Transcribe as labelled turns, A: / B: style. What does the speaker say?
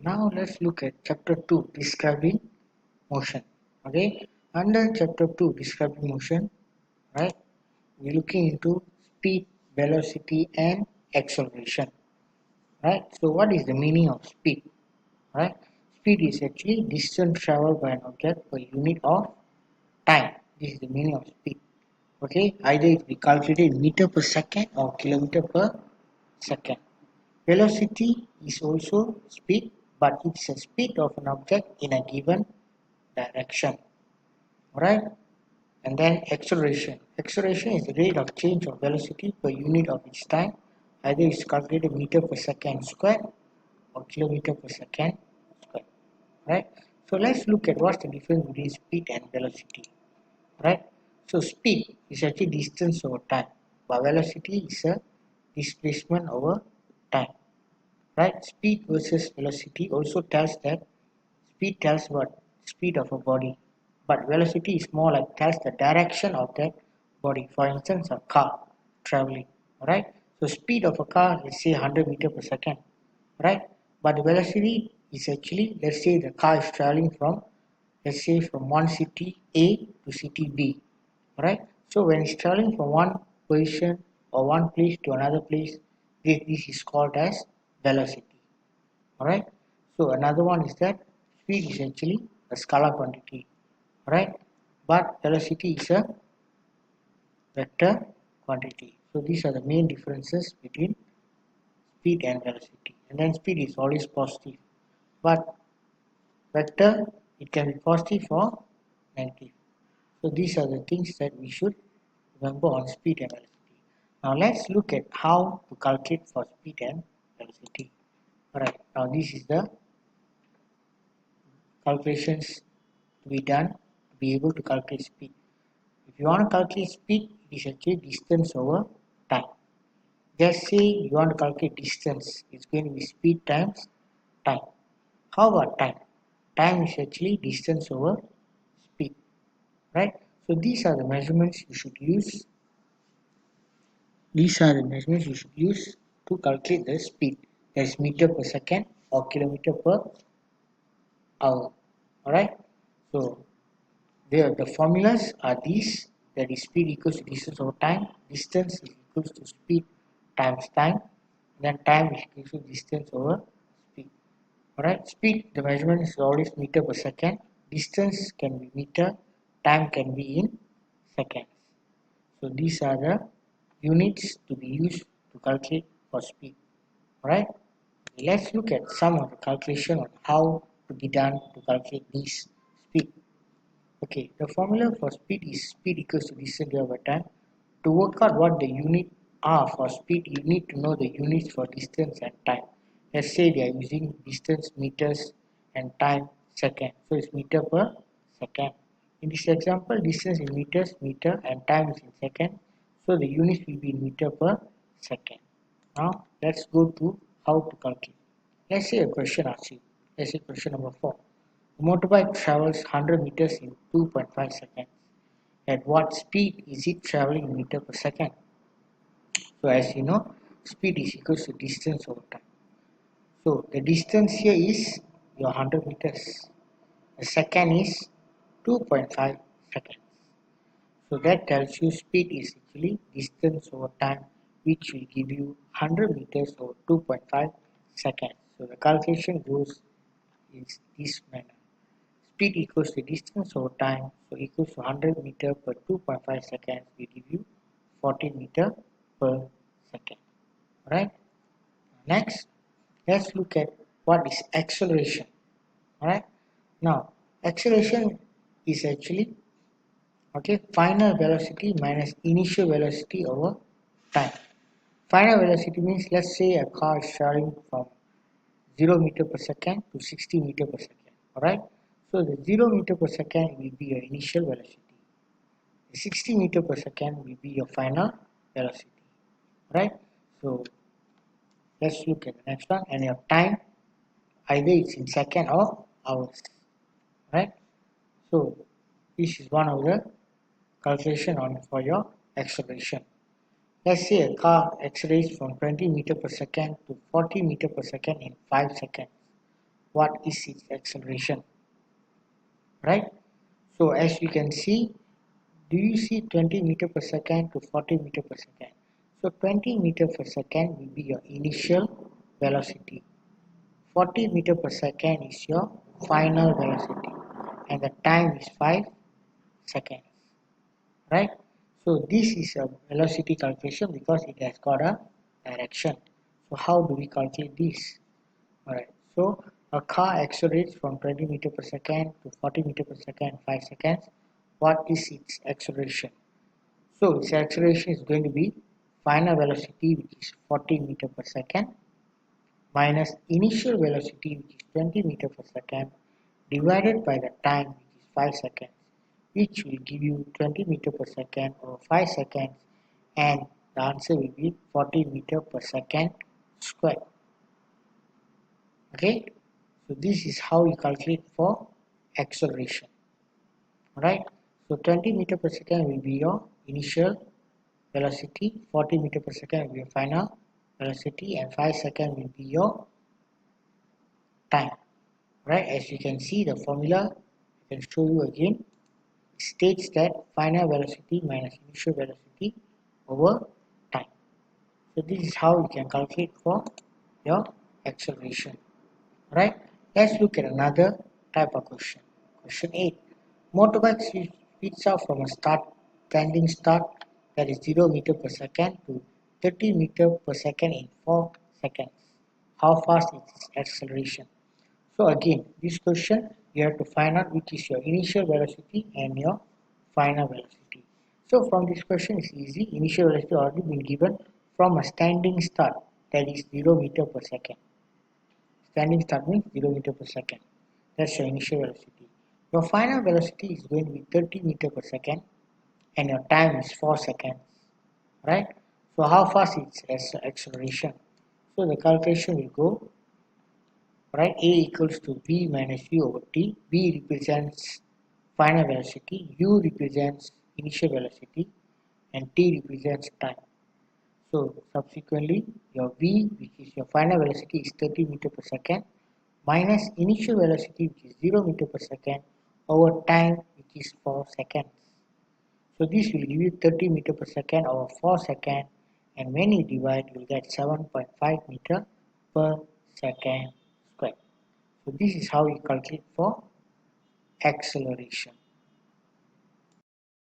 A: now let's look at chapter 2, describing motion. Okay, under chapter 2, describing motion, right, we're looking into speed, velocity, and acceleration. Right, so what is the meaning of speed? Right, speed is actually distance traveled by an object per unit of time. This is the meaning of speed. Okay, either it be calculated in meter per second or kilometer per second. Velocity is also speed, but it's a speed of an object in a given direction. Alright, and then acceleration. Acceleration is the rate of change of velocity per unit of its time. Either it's calculated meter per second squared or kilometer per second squared. Right? So let's look at what's the difference between speed and velocity. Right? So speed is actually distance over time, but velocity is a displacement over time. Right? Speed versus velocity also tells that speed tells what? Speed of a body, but velocity is more like tells the direction of that body. For instance, a car traveling. Right? So speed of a car, let's say 100 meter per second. Right? But the velocity is actually, let's say the car is traveling from, let's say from one city A to city B. Right? So when it's traveling from one position or one place to another place, this is called as velocity. Alright, so another one is that speed is actually a scalar quantity. Alright, but velocity is a vector quantity. So these are the main differences between speed and velocity. And then speed is always positive, but vector, it can be positive or negative. So these are the things that we should remember on speed and velocity. Now let's look at how to calculate for speed and velocity. Alright, now this is the calculations to be done to be able to calculate speed. If you want to calculate speed, it is actually distance over time. Just say you want to calculate distance, it's going to be speed times time. How about time? Time is actually distance over speed, right? So these are the measurements you should use. These are the measurements you should use to calculate the speed. That's meter per second or kilometer per hour. Alright? So the formulas are these, that is speed equals to distance over time, distance is equals to speed times time, and then time is equals to distance over speed. Alright, speed, the measurement is always meter per second, distance can be meter, time can be in seconds. So these are the units to be used to calculate for speed. Alright, let's look at some of the calculation on how to be done to calculate this speed. Okay, the formula for speed is speed equals to distance divided by time. To work out what the unit are for speed, you need to know the units for distance and time. Let's say they are using distance meters and time second. So it's meter per second. In this example, distance in meters, meter, and time is in second. So the units will be in meter per second. Now let's go to how to calculate. Let's say a question asks you. Let's say question number 4. A motorbike travels 100 meters in 2.5 seconds. At what speed is it traveling in meter per second? So as you know, speed is equals to distance over time. So the distance here is your 100 meters. The second is 2.5 seconds. So that tells you speed is actually distance over time, which will give you 100 meters over 2.5 seconds. So the calculation goes in this manner. Speed equals to distance over time, so equals to 100 meter per 2.5 seconds will give you 40 meter per second. Alright, next let's look at what is acceleration. Alright, now acceleration is actually final velocity minus initial velocity over time. Final velocity means, let's say a car is traveling from 0 meter per second to 60 meter per second. Alright, so the 0 meter per second will be your initial velocity. The 60 meter per second will be your final velocity. Right, so let's look at the next one. And your time, either it's in second or hours. Right, so this is one of the calculation on for your acceleration. Let's say a car accelerates from 20 meter per second to 40 meter per second in 5 seconds. what is its acceleration, right? So as you can see, do you see 20 meter per second to 40 meter per second? So 20 meter per second will be your initial velocity. 40 meter per second is your final velocity, and the time is 5 seconds, right? So this is a velocity calculation because it has got a direction. So how do we calculate this? Alright, so a car accelerates from 20 meter per second to 40 meter per second, 5 seconds. What is its acceleration? So its acceleration is going to be final velocity, which is 40 meter per second, minus initial velocity, which is 20 meter per second, divided by the time, which is 5 seconds, which will give you 20 meter per second or 5 seconds, and the answer will be 40 meter per second square. Okay, so this is how you calculate for acceleration. Alright, so 20 meter per second will be your initial velocity, 40 meter per second will be your final velocity, and 5 seconds will be your time. Right, as you can see the formula, I can show you again, states that final velocity minus initial velocity over time. So this is how you can calculate for your acceleration. Right, let's look at another type of question. Question 8. Motorbike speeds up from a standing start, that is 0 meter per second, to 30 meter per second in 4 seconds. How fast is its acceleration? So again, this question you have to find out which is your initial velocity and your final velocity. So from this question it's easy. Initial velocity already been given from a standing start, that is 0 meter per second. Standing start means 0 meter per second. That's your initial velocity. Your final velocity is going to be 30 meter per second and your time is 4 seconds. Right? So how fast is its acceleration? So the calculation will go, right, A equals to V minus U over T. V represents final velocity, U represents initial velocity, and T represents time. So subsequently, your V, which is your final velocity, is 30 meter per second, minus initial velocity, which is 0 meter per second, over time, which is 4 seconds. So this will give you 30 meter per second over 4 seconds, and when you divide, you will get 7.5 meter per second square. So this is how you calculate for acceleration.